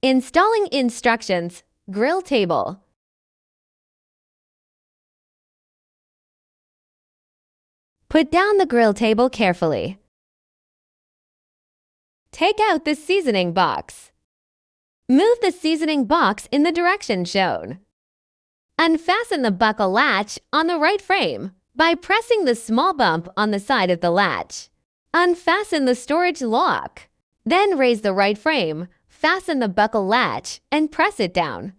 Installing instructions. Grill table. Put down the grill table carefully. Take out the seasoning box. Move the seasoning box in the direction shown. Unfasten the buckle latch on the right frame by pressing the small bump on the side of the latch. Unfasten the storage lock. Then raise the right frame, fasten the buckle latch, and press it down.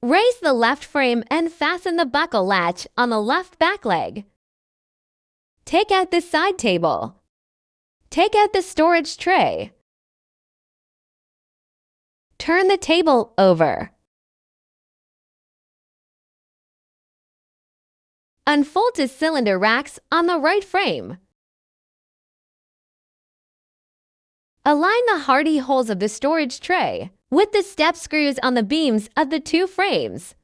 Raise the left frame and fasten the buckle latch on the left back leg. Take out the side table. Take out the storage tray. Turn the table over. Unfold the cylinder racks on the right frame. Align the hardy holes of the storage tray with the step screws on the beams of the two frames.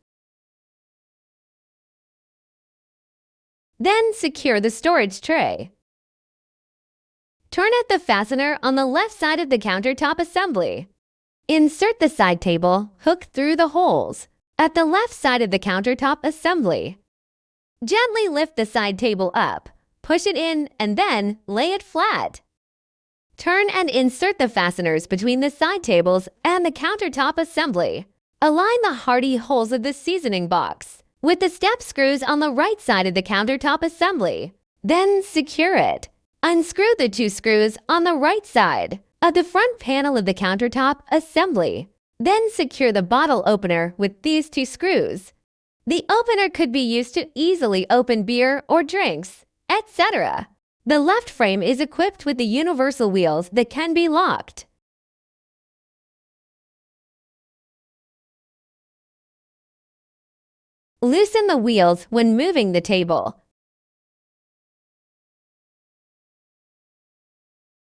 Then secure the storage tray. Turn out the fastener on the left side of the countertop assembly. Insert the side table hook through the holes at the left side of the countertop assembly. Gently lift the side table up, push it in, and then lay it flat. Turn and insert the fasteners between the side tables and the countertop assembly. Align the hardy holes of the seasoning box with the step screws on the right side of the countertop assembly. Then secure it. Unscrew the two screws on the right side of the front panel of the countertop assembly. Then secure the bottle opener with these two screws. The opener could be used to easily open beer or drinks, etc. The left frame is equipped with the universal wheels that can be locked. Loosen the wheels when moving the table.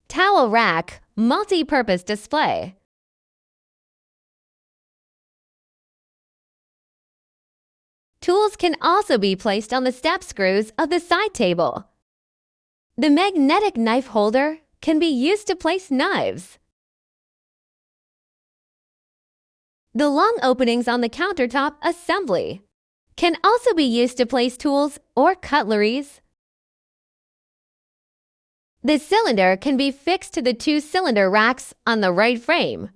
Towel rack, multi-purpose display. Tools can also be placed on the step screws of the side table. The magnetic knife holder can be used to place knives. The long openings on the countertop assembly can also be used to place tools or cutleries. The cylinder can be fixed to the two cylinder racks on the right frame.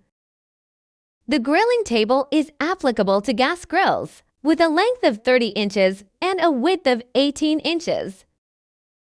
The grilling table is applicable to gas grills with a length of 30 inches and a width of 18 inches.